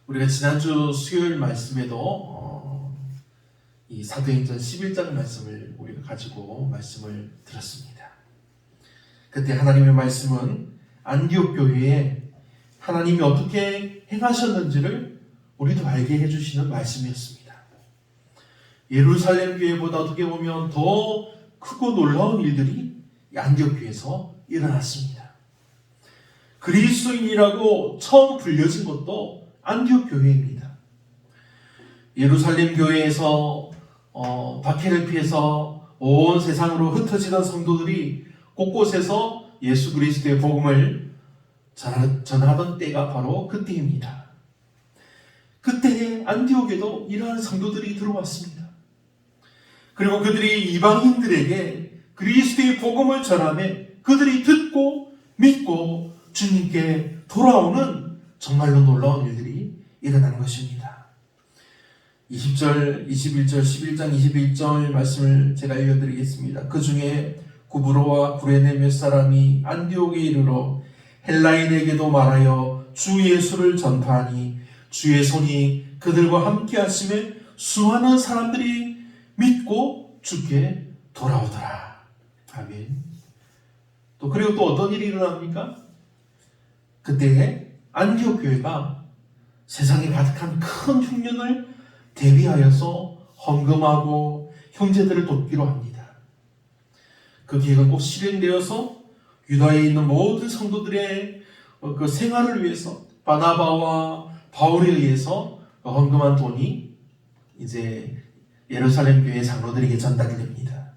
우리가 지난주 수요일 말씀에도 이 사도행전 11장 말씀을 우리가 가지고 말씀을 들었습니다. 그때 하나님의 말씀은 안디옥 교회에 하나님이 어떻게 행하셨는지를 우리도 알게 해주시는 말씀이었습니다. 예루살렘 교회보다 어떻게 보면 더 크고 놀라운 일들이 안디옥 교회에서 일어났습니다. 그리스도인이라고 처음 불려진 것도 안디옥 교회입니다. 예루살렘 교회에서 박해를 피해서 온 세상으로 흩어지던 성도들이 곳곳에서 예수 그리스도의 복음을 전하던 때가 바로 그때입니다. 그때에 안디옥에도 이러한 성도들이 들어왔습니다. 그리고 그들이 이방인들에게 그리스도의 복음을 전하며 그들이 듣고 믿고 주님께 돌아오는 정말로 놀라운 일들이 일어나는 것입니다. 20절, 21절, 11장 21절 말씀을 제가 읽어드리겠습니다. 그 중에 구브로와 구레네 몇 사람이 안디옥에 이르러 헬라인에게도 말하여 주 예수를 전파하니 주의 손이 그들과 함께 하심에 수많은 사람들이 믿고 주께 돌아오더라. 아멘. 그리고 또 어떤 일이 일어납니까? 그때 안디옥 교회가 세상에 가득한 큰 흉년을 대비하여서 헌금하고 형제들을 돕기로 합니다. 그 계획은 꼭 실행되어서 유다에 있는 모든 성도들의 그 생활을 위해서 바나바와 바울에 의해서 헌금한 돈이 이제 예루살렘 교회 장로들에게 전달이 됩니다.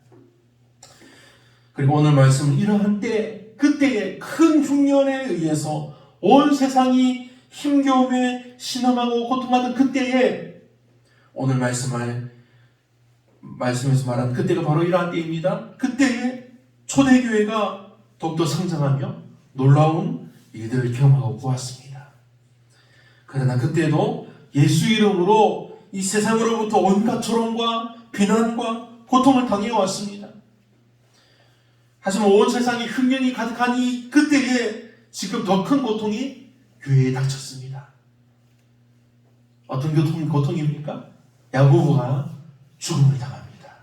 그리고 오늘 말씀은 이러한 때, 그때의 큰 흉년에 의해서 온 세상이 힘겨움에 신음하고 고통하던 그때에 오늘 말씀에서 말한 그때가 바로 이러한 때입니다. 그때에 초대교회가 더욱더 성장하며 놀라운 일들을 경험하고 보았습니다. 그러나 그때도 예수 이름으로 이 세상으로부터 온갖 조롱과 비난과 고통을 당해왔습니다. 하지만 온 세상에 흉년이 가득한 이 그때에 지금 더 큰 고통이 교회에 닥쳤습니다. 어떤 고통입니까? 야고보가 죽음을 당합니다.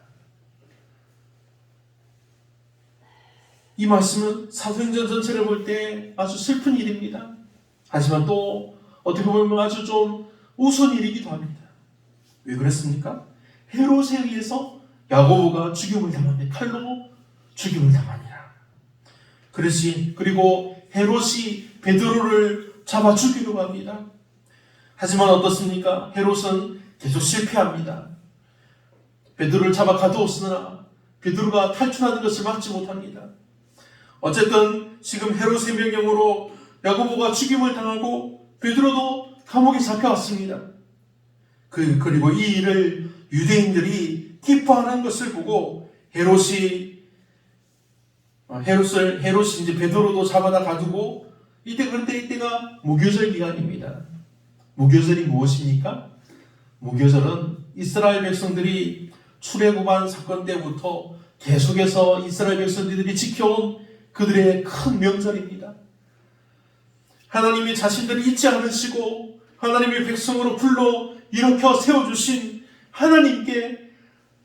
이 말씀은 사도행전 전체를 볼 때 아주 슬픈 일입니다. 하지만 또 어떻게 보면 아주 좀 우스운 일이기도 합니다. 왜 그랬습니까? 헤롯에 의해서 야고보가 죽임을 당합니다. 칼로 죽임을 당합니다. 그리고 헤롯이 베드로를 잡아 죽이려고 합니다. 하지만 어떻습니까? 헤롯은 계속 실패합니다. 베드로를 잡아 가두었으나 베드로가 탈출하는 것을 막지 못합니다. 어쨌든 지금 헤롯의 명령으로 야고보가 죽임을 당하고 베드로도 감옥에 잡혀왔습니다. 그리고 이 일을 유대인들이 기뻐하는 것을 보고 헤롯이 이제 베드로도 잡아다 가두고 그런데 이때가 무교절 기간입니다. 무교절이 무엇입니까? 무교절은 이스라엘 백성들이 출애굽한 사건 때부터 계속해서 이스라엘 백성들이 지켜온 그들의 큰 명절입니다. 하나님이 자신들을 잊지 않으시고 하나님의 백성으로 불러 일으켜 세워주신 하나님께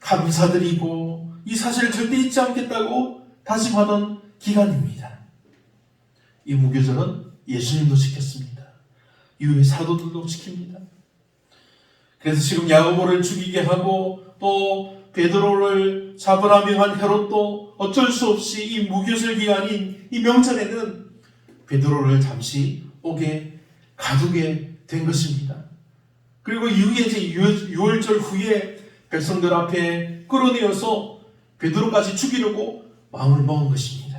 감사드리고 이 사실을 절대 잊지 않겠다고 다짐하던 기간입니다. 이 무교절은 예수님도 지켰습니다. 이후에 사도들도 지킵니다. 그래서 지금 야고보를 죽이게 하고 또 베드로를 잡으라 명한 헤롯도 어쩔 수 없이 이 무교절 기간인 이 명절에는 베드로를 잠시 가두게 된 것입니다. 그리고 이후에 이제 유월절 후에 백성들 앞에 끌어내어서 베드로까지 죽이려고 마음을 먹은 것입니다.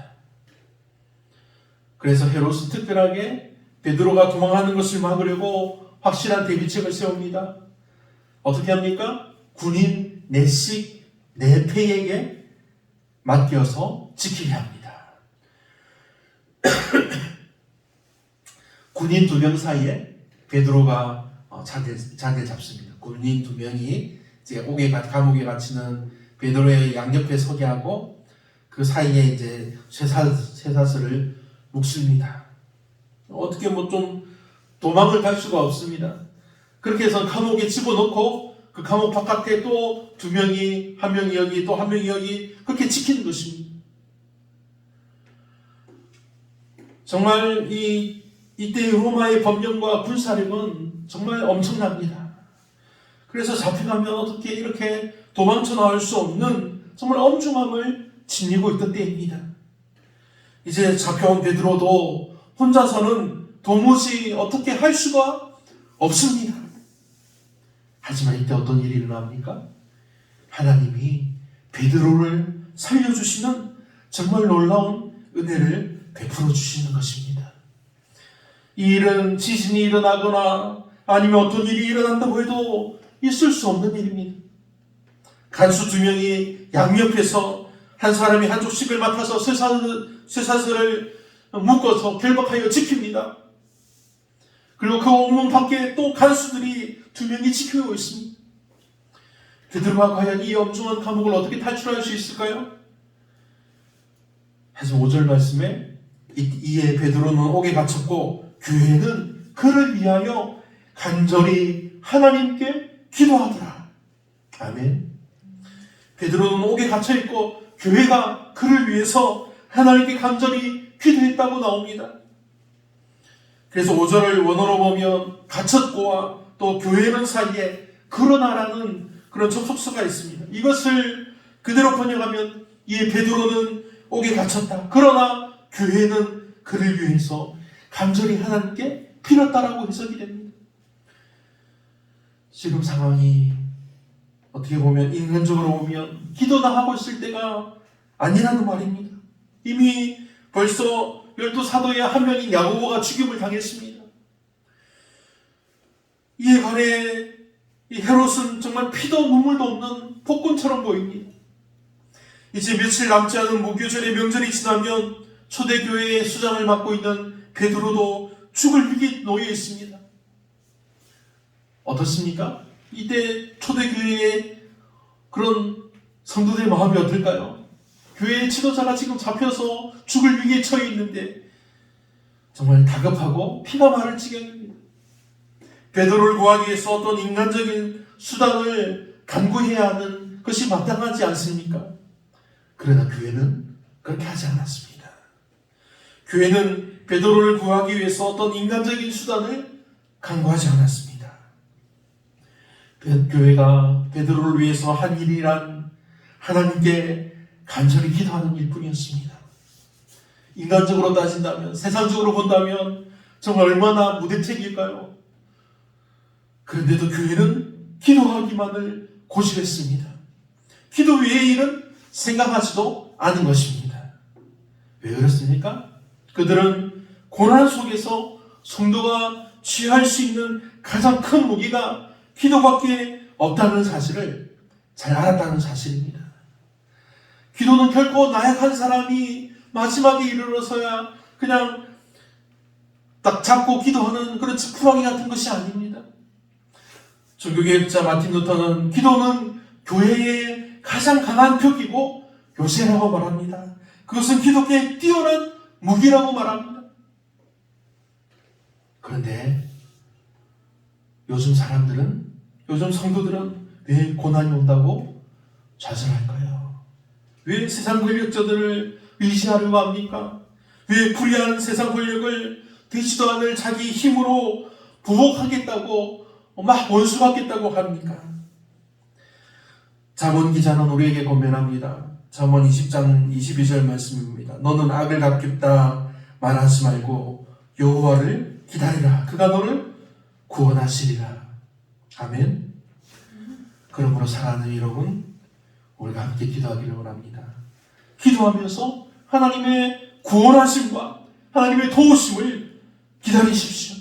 그래서 헤롯은 특별하게 베드로가 도망하는 것을 막으려고 확실한 대비책을 세웁니다. 어떻게 합니까? 군인 네페에게 맡겨서 지키게 합니다. 군인 2명 사이에 베드로가 자리를 잡습니다. 군인 2명이 이제 감옥에 갇히는 베드로의 양옆에 서게 하고 그 사이에 이제 쇠사슬을 묶습니다. 어떻게 좀 도망을 갈 수가 없습니다. 그렇게 해서 감옥에 집어넣고 그 감옥 바깥에 또 두 명이, 한 명이 여기, 또 한 명이 여기, 그렇게 지키는 것입니다. 정말 이때 로마의 법령과 군사력은 정말 엄청납니다. 그래서 잡혀가면 어떻게 이렇게 도망쳐 나올 수 없는 정말 엄중함을 지니고 있던 때입니다. 이제 잡혀온 베드로도 혼자서는 도무지 어떻게 할 수가 없습니다. 하지만 이때 어떤 일이 일어납니까? 하나님이 베드로를 살려주시는 정말 놀라운 은혜를 베풀어 주시는 것입니다. 이 일은 지진이 일어나거나 아니면 어떤 일이 일어난다고 해도 있을 수 없는 일입니다. 간수 두 명이 양옆에서 한 사람이 한쪽씩을 맡아서 쇠사슬을 묶어서 결박하여 지킵니다. 그리고 그 옥문 밖에 또 간수들이 두 명이 지키고 있습니다. 베드로가 과연 이 엄중한 감옥을 어떻게 탈출할 수 있을까요? 하지만 5절 말씀에 이에 베드로는 옥에 갇혔고 교회는 그를 위하여 간절히 하나님께 기도하더라. 아멘. 베드로는 옥에 갇혀있고 교회가 그를 위해서 하나님께 간절히 기도했다고 나옵니다. 그래서 5절을 원어로 보면 갇혔고와 또 교회는 사이에 그러나라는 그런 접속사가 있습니다. 이것을 그대로 번역하면 이 베드로는 옥에 갇혔다. 그러나 교회는 그를 위해서 간절히 하나님께 빌었다라고 해석이 됩니다. 지금 상황이 어떻게 보면 인간적으로 보면 기도나 하고 있을 때가 아니라는 말입니다. 이미 벌써 12사도의 한 명인 야고보가 죽임을 당했습니다. 이에 관해 이 헤롯은 정말 피도 눈물도 없는 폭군처럼 보입니다. 이제 며칠 남지 않은 무교절의 명절이 지나면 초대교회의 수장을 맡고 있는 베드로도 죽을 위기에 놓여 있습니다. 어떻습니까? 이때 초대교회의 그런 성도들의 마음이 어떨까요? 교회의 지도자가 지금 잡혀서 죽을 위기에 처해 있는데 정말 다급하고 피가 마를 지경입니다. 베드로를 구하기 위해서 어떤 인간적인 수단을 강구해야 하는 것이 마땅하지 않습니까? 그러나 교회는 그렇게 하지 않았습니다. 교회는 베드로를 구하기 위해서 어떤 인간적인 수단을 강구하지 않았습니다. 교회가 베드로를 위해서 한 일이란 하나님께 간절히 기도하는 일뿐이었습니다. 인간적으로 따진다면, 세상적으로 본다면 정말 얼마나 무대책일까요? 그런데도 교회는 기도하기만을 고집했습니다. 기도 외의 일은 생각하지도 않은 것입니다. 왜 그렇습니까? 그들은 고난 속에서 성도가 취할 수 있는 가장 큰 무기가 기도밖에 없다는 사실을 잘 알았다는 사실입니다. 기도는 결코 나약한 사람이 마지막에 이르러서야 그냥 딱 잡고 기도하는 그런 지푸라기 같은 것이 아닙니다. 종교개혁자 마틴 루터는 기도는 교회의 가장 강한 벽이고 요새라고 말합니다. 그것은 기독교의 뛰어난 무기라고 말합니다. 그런데 요즘 성도들은 왜 고난이 온다고 좌절할까요? 왜 세상 권력자들을 의지하려고 합니까? 왜 불의한 세상 권력을 되지도 않을 자기 힘으로 부복하겠다고 막 원수받겠다고 합니까? 잠언 기자는 우리에게 권면합니다. 잠언 20장 22절 말씀입니다. 너는 악을 갚겠다 말하지 말고 여호와를 기다리라. 그가 너를 구원하시리라. 아멘. 그러므로 사랑하는 여러분, 우리가 함께 기도하기를 원합니다. 기도하면서 하나님의 구원하심과 하나님의 도우심을 기다리십시오.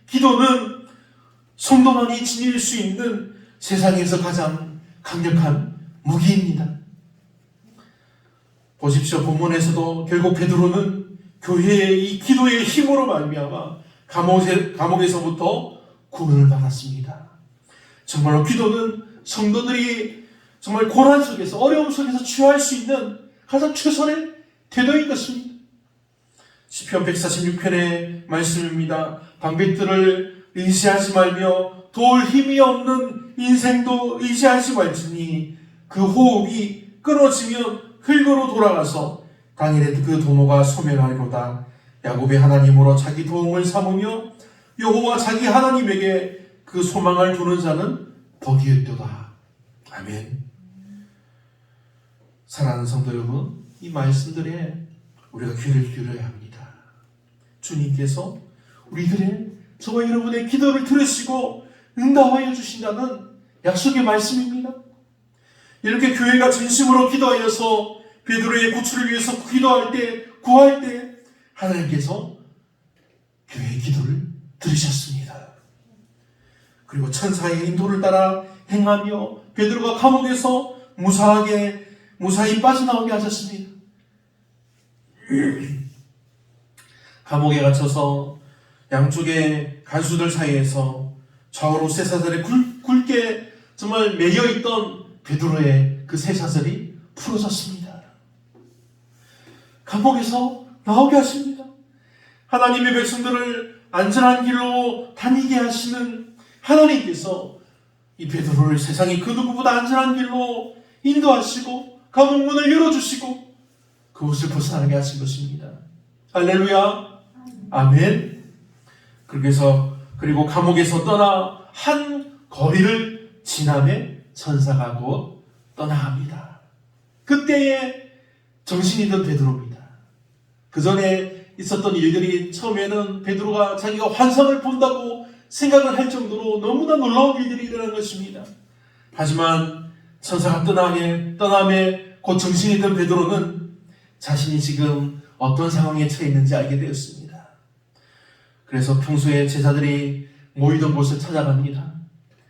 기도는 성도만이 지닐 수 있는 세상에서 가장 강력한 무기입니다. 보십시오. 본문에서도 결국 베드로는 교회의 이 기도의 힘으로 말미암아 감옥에서부터 구원을 받았습니다. 정말로 기도는 성도들이 정말 고난 속에서, 어려움 속에서 취할 수 있는 가장 최선의 태도인 것입니다. 시편 146편의 말씀입니다. 방백들을 의지하지 말며 도울 힘이 없는 인생도 의지하지 말지니 그 호흡이 끊어지면 흙으로 돌아가서 당일에 그 도모가 소멸하리로다. 야곱의 하나님으로 자기 도움을 삼으며 여호와 자기 하나님에게 그 소망을 두는 자는 복이 있도다. 아멘. 사랑하는 성도 여러분, 이 말씀들에 우리가 귀를 기울여야 합니다. 주님께서 우리들의 저와 여러분의 기도를 들으시고 응답하여 주신다는 약속의 말씀입니다. 이렇게 교회가 진심으로 기도하여서 베드로의 구출을 위해서 구할 때 하나님께서 교회의 기도를 들으셨습니다. 그리고 천사의 인도를 따라 행하며 베드로가 감옥에서 무사히 빠져나오게 하셨습니다. 감옥에 갇혀서 양쪽의 간수들 사이에서 좌우로 쇠사슬에 굵게 정말 매여있던 베드로의 그 쇠사슬이 풀어졌습니다. 감옥에서 나오게 하십니다. 하나님의 백성들을 안전한 길로 다니게 하시는 하나님께서 이 베드로를 세상의 그 누구보다 안전한 길로 인도하시고 감옥문을 열어주시고 그곳을 벗어나게 하신 것입니다. 할렐루야. 아멘. 그리고 감옥에서 떠나 한 거리를 지나매 천사가 곧 떠나갑니다. 그때에 정신이 든 베드로입니다. 그 전에 있었던 일들이 처음에는 베드로가 자기가 환상을 본다고 생각을 할 정도로 너무나 놀라운 일들이 일어난 것입니다. 하지만 천사가 떠남에 곧 정신이 든 베드로는 자신이 지금 어떤 상황에 처해 있는지 알게 되었습니다. 그래서 평소에 제자들이 모이던 곳을 찾아갑니다.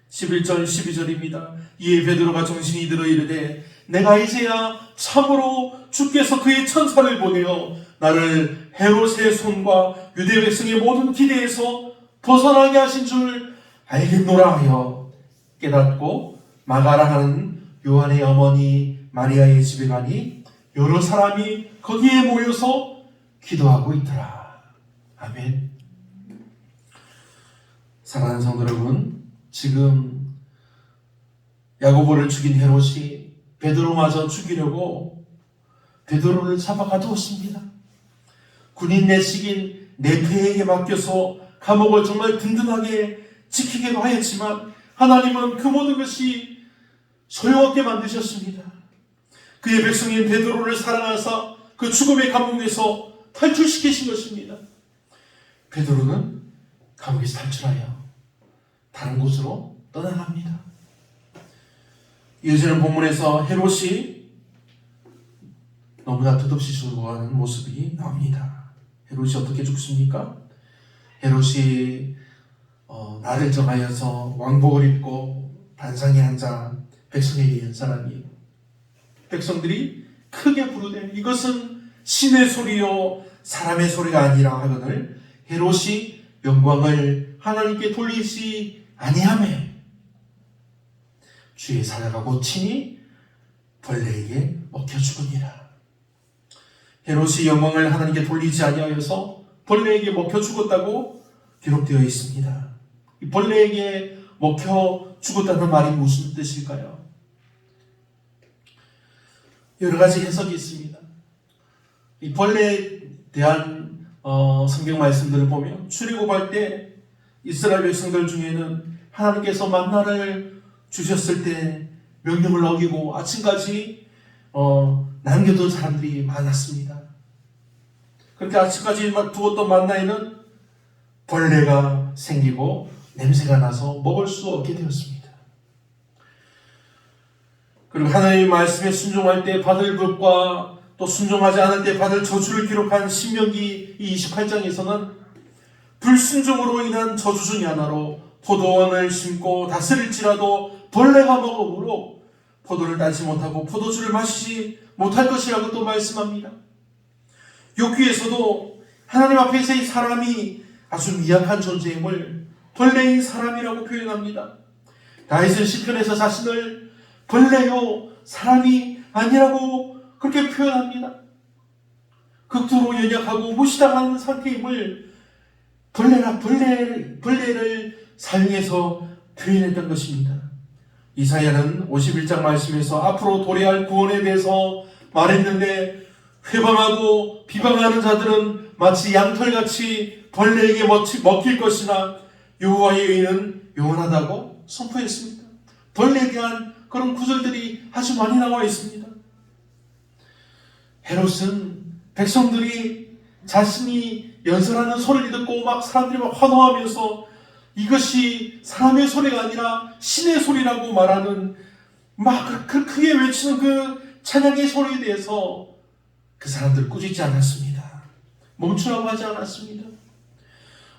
11절 12절입니다. 이에 베드로가 정신이 들어 이르되 내가 이제야 참으로 주께서 그의 천사를 보내어 나를 헤롯의 손과 유대 백성의 모든 기대에서 벗어나게 하신 줄 알겠노라 하여 깨닫고 마가라 하는 요한의 어머니 마리아의 집에 가니 여러 사람이 거기에 모여서 기도하고 있더라. 아멘. 사랑하는 성도 여러분, 지금 야고보를 죽인 헤롯이 베드로마저 죽이려고 베드로를 잡아 가두었습니다. 군인 내식인 네페에게 맡겨서 감옥을 정말 든든하게 지키기도 하였지만 하나님은 그 모든 것이 소용없게 만드셨습니다. 그의 백성인 베드로를 사랑하사 그 죽음의 감옥에서 탈출시키신 것입니다. 베드로는 감옥에서 탈출하여 다른 곳으로 떠나갑니다. 이어지는 본문에서 헤롯이 너무나 뜻없이 죽어가는 모습이 나옵니다. 헤롯이 어떻게 죽습니까? 헤롯이 날을 정하여서 왕복을 입고 단상에 앉아 백성에게 연설하니 백성들이 크게 부르되 이것은 신의 소리요 사람의 소리가 아니라 하거늘 헤롯이 영광을 하나님께 돌리지 아니하매 주의 사자가 곧 친히 벌레에게 먹혀 죽으니라. 헤롯이 영광을 하나님께 돌리지 아니하여서 벌레에게 먹혀 죽었다고 기록되어 있습니다. 이 벌레에게 먹혀 죽었다는 말이 무슨 뜻일까요? 여러 가지 해석이 있습니다. 이 벌레에 대한 성경 말씀들을 보면 출애굽할 때 이스라엘 백성들 중에는 하나님께서 만나를 주셨을 때 명령을 어기고 아침까지 남겨둔 사람들이 많았습니다. 그렇게 아침까지 두었던 만나에는 벌레가 생기고 냄새가 나서 먹을 수 없게 되었습니다. 그리고 하나님의 말씀에 순종할 때 받을 복과 또 순종하지 않을 때 받을 저주를 기록한 신명기 28장에서는 불순종으로 인한 저주 중의 하나로 포도원을 심고 다스릴지라도 벌레가 먹음으로 포도를 따지 못하고 포도주를 마시지 못할 것이라고 또 말씀합니다. 욥기에서도 하나님 앞에서 이 사람이 아주 미약한 존재임을 벌레인 사람이라고 표현합니다. 다윗은 시편에서 자신을 벌레요 사람이 아니라고 그렇게 표현합니다. 극도로 연약하고 무시당하는 상태임을 벌레를 사용해서 표현했던 것입니다. 이사야는 51장 말씀에서 앞으로 도래할 구원에 대해서 말했는데, 회방하고 비방하는 자들은 마치 양털같이 벌레에게 먹힐 것이나 여호와의 의는 영원하다고 선포했습니다. 벌레에 대한 그런 구절들이 아주 많이 나와 있습니다. 헤롯은 백성들이 자신이 연설하는 소리를 듣고 막 사람들이 막 환호하면서 이것이 사람의 소리가 아니라 신의 소리라고 말하는, 막 크게 외치는 그 찬양의 소리에 대해서 그 사람들 꾸짖지 않았습니다. 멈추라고 하지 않았습니다.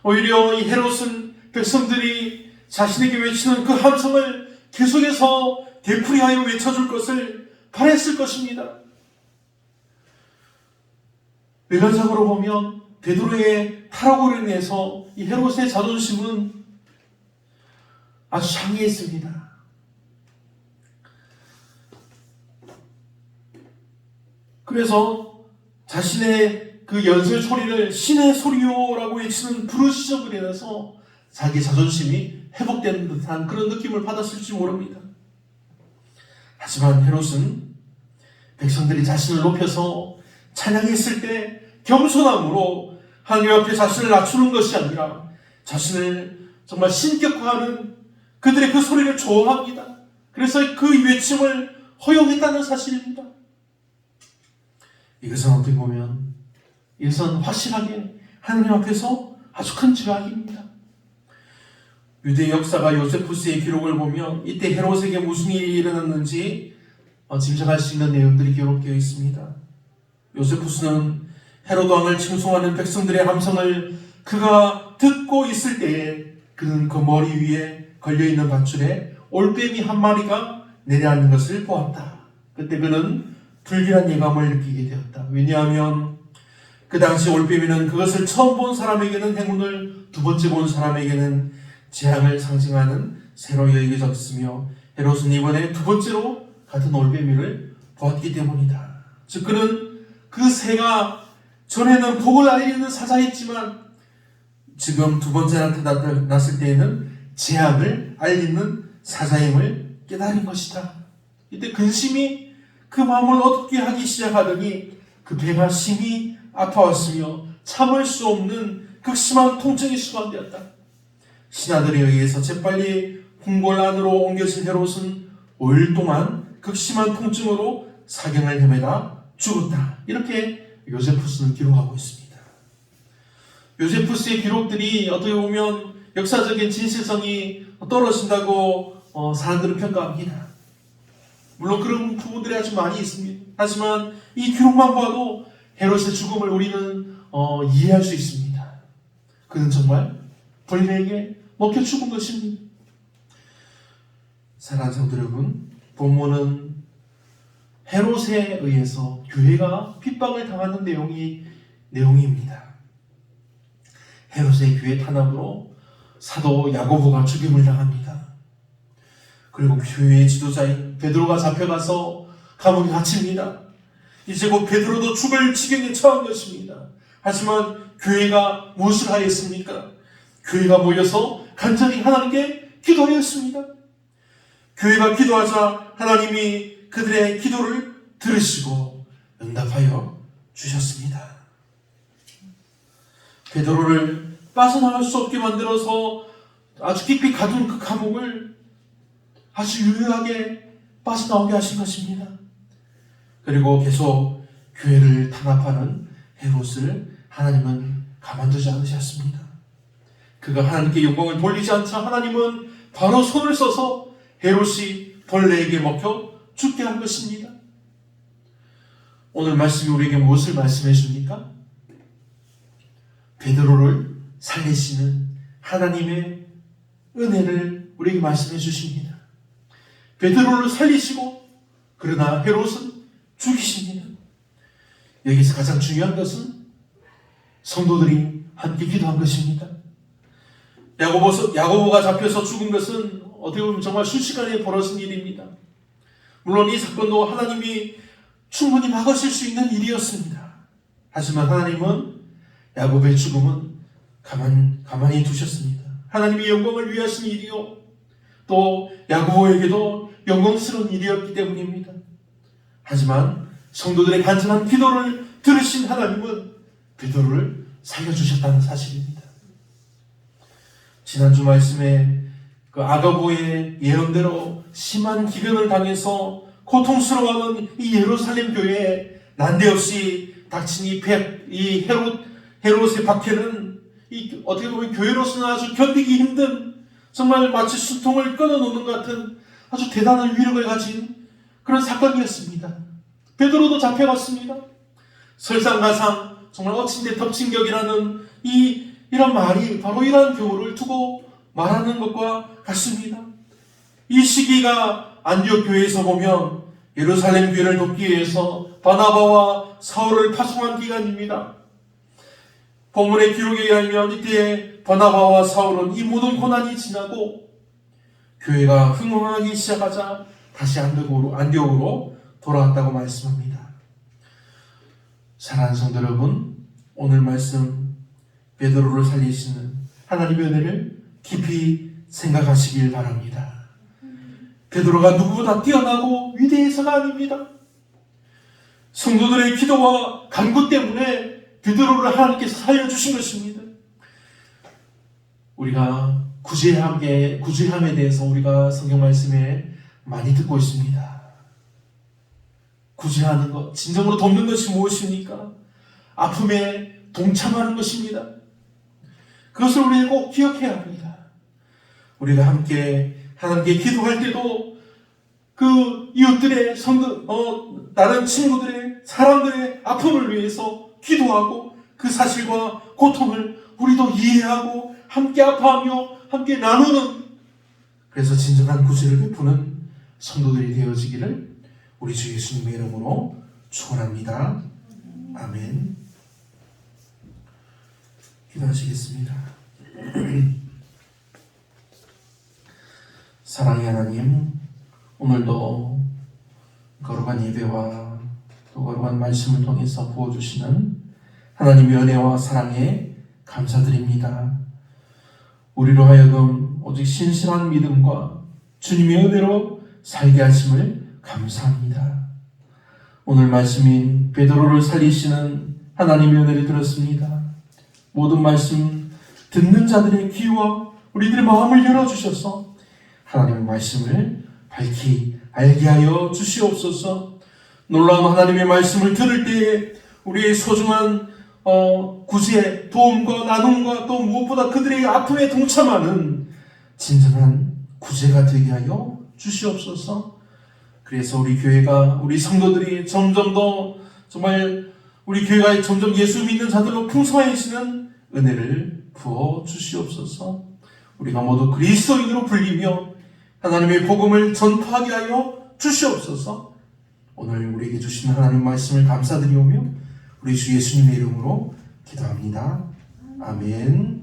오히려 이 헤롯은 백성들이 자신에게 외치는 그 함성을 계속해서 되풀이하여 외쳐줄 것을 바랬을 것입니다. 외관상으로 보면 베드로의 타락으로 인해서 이 헤롯의 자존심은 아주 상해했습니다. 그래서 자신의 그 연설 소리를 신의 소리요라고 외치는 부르짖음을 인해서 자기 자존심이 회복되는 듯한 그런 느낌을 받았을지 모릅니다. 하지만 헤롯은 백성들이 자신을 높여서 찬양했을 때 겸손함으로 하나님 앞에 자신을 낮추는 것이 아니라 자신을 정말 신격화하는 그들의 그 소리를 좋아합니다. 그래서 그 외침을 허용했다는 사실입니다. 이것은 어떻게 보면 이것은 확실하게 하나님 앞에서 아주 큰 죄악입니다. 유대 역사가 요세푸스의 기록을 보면 이때 헤롯에게 무슨 일이 일어났는지 짐작할 수 있는 내용들이 기록되어 있습니다. 요세푸스는 헤롯 왕을 칭송하는 백성들의 함성을 그가 듣고 있을 때에 그는 그 머리 위에 걸려있는 밧줄에 올빼미 한 마리가 내려앉는 것을 보았다. 그때 그는 불길한 예감을 느끼게 되었다. 왜냐하면 그 당시 올빼미는 그것을 처음 본 사람에게는 행운을, 두 번째 본 사람에게는 재앙을 상징하는 새로 여겨졌으며 헤롯은 이번에 두 번째로 같은 올빼미를 보았기 때문이다. 즉 그는 그 새가 전에는 복을 알리는 사자였지만 지금 두 번째 나타났을 때에는 재앙을 알리는 사자임을 깨달은 것이다. 이때 근심이 그 마음을 어둡게 하기 시작하더니 그 배가 심히 아파왔으며 참을 수 없는 극심한 통증이 수반되었다. 신하들에 의해서 재빨리 궁궐 안으로 옮겨진 헤롯은 5일 동안 극심한 통증으로 사경을 헤매다 죽었다. 이렇게 요세푸스는 기록하고 있습니다. 요세푸스의 기록들이 어떻게 보면 역사적인 진실성이 떨어진다고 사람들은 평가합니다. 물론 그런 부분들이 아주 많이 있습니다. 하지만 이 기록만 봐도 헤롯의 죽음을 우리는 이해할 수 있습니다. 그는 정말 벌레에게 먹혀 죽은 것입니다. 사랑하는 성도 여러분, 본문은 헤롯에 의해서 교회가 핍박을 당하는 내용입니다. 헤롯의 교회 탄압으로 사도 야고보가 죽임을 당합니다. 그리고 교회의 지도자인 베드로가 잡혀가서 감옥에 갇힙니다. 이제 곧 베드로도 죽을 지경에 처한 것입니다. 하지만 교회가 무엇을 하였습니까? 교회가 모여서 간절히 하나님께 기도하였습니다. 교회가 기도하자 하나님이 그들의 기도를 들으시고 응답하여 주셨습니다. 베드로를 빠져나갈 수 없게 만들어서 아주 깊이 가둔 그 감옥을 아주 유효하게 빠져나오게 하신 것입니다. 그리고 계속 교회를 탄압하는 헤롯을 하나님은 가만두지 않으셨습니다. 그가 하나님께 영광을 돌리지 않자 하나님은 바로 손을 써서 헤롯이 벌레에게 먹혀 죽게 한 것입니다. 오늘 말씀이 우리에게 무엇을 말씀해 줍니까? 베드로를 살리시는 하나님의 은혜를 우리에게 말씀해 주십니다. 베드로를 살리시고 그러나 헤롯은 죽이십니다. 여기서 가장 중요한 것은 성도들이 함께 기도한 것입니다. 야고보가 잡혀서 죽은 것은 어떻게 보면 정말 순식간에 벌어진 일입니다. 물론 이 사건도 하나님이 충분히 막으실 수 있는 일이었습니다. 하지만 하나님은 야고보의 죽음은 가만히 두셨습니다. 하나님의 영광을 위하신 일이요, 또 야고보에게도 영광스러운 일이었기 때문입니다. 하지만 성도들의 간절한 기도를 들으신 하나님은 베드로를 살려주셨다는 사실입니다. 지난주 말씀에 그 아가보의 예언대로 심한 기근을 당해서 고통스러워하는 이 예루살렘 교회에 난데없이 닥친 이 헤롯의 박해는 어떻게 보면 교회로서는 아주 견디기 힘든, 정말 마치 수통을 끊어놓는 것 같은 아주 대단한 위력을 가진 그런 사건이었습니다. 베드로도 잡혀갔습니다. 설상가상 정말 어친데 덮친격이라는 이런 말이 바로 이러한 교훈을 두고 말하는 것과 같습니다. 이 시기가 안디옥 교회에서 보면 예루살렘 교회를 돕기 위해서 바나바와 사울을 파송한 기간입니다. 본문의 기록에 의하면 이때 바나바와 사울은 이 모든 고난이 지나고 교회가 흥황하기 시작하자 다시 안디옥으로 돌아왔다고 말씀합니다. 사랑하는 성도 여러분, 오늘 말씀 베드로를 살리시는 하나님의 은혜를 깊이 생각하시길 바랍니다. 베드로가 누구보다 뛰어나고 위대해서가 아닙니다. 성도들의 기도와 간구 때문에 베드로를 하나님께서 살려주신 것입니다. 우리가 구제함에 대해서 우리가 성경 말씀에 많이 듣고 있습니다. 구제하는 것, 진정으로 돕는 것이 무엇입니까? 아픔에 동참하는 것입니다. 그것을 우리는 꼭 기억해야 합니다. 우리가 함께 하나님께 기도할 때도 그 이웃들의 다른 친구들의, 사람들의 아픔을 위해서 기도하고 그 사실과 고통을 우리도 이해하고 함께 아파하며 함께 나누는, 그래서 진정한 구제를 베푸는 성도들이 되어지기를 우리 주 예수님의 이름으로 축원합니다. 아멘. 기도하시겠습니다. 사랑의 하나님, 오늘도 거룩한 예배와 또 거룩한 말씀을 통해서 부어주시는 하나님의 은혜와 사랑에 감사드립니다. 우리로 하여금 오직 신실한 믿음과 주님의 은혜로 살게 하심을 감사합니다. 오늘 말씀인 베드로를 살리시는 하나님의 은혜를 들었습니다. 모든 말씀 듣는 자들의 귀와 우리들의 마음을 열어주셔서 하나님의 말씀을 밝히 알게 하여 주시옵소서. 놀라운 하나님의 말씀을 들을 때에 우리의 소중한 구제, 도움과 나눔과 또 무엇보다 그들의 아픔에 동참하는 진정한 구제가 되게 하여 주시옵소서. 그래서 우리 교회가, 우리 성도들이 점점 더 정말 우리 교회가 점점 예수 믿는 자들로 풍성해지는 은혜를 부어 주시옵소서. 우리가 모두 그리스도인으로 불리며 하나님의 복음을 전파하게 하여 주시옵소서. 오늘 우리에게 주신 하나님 말씀을 감사드리오며 우리 주 예수님의 이름으로 기도합니다. 아멘.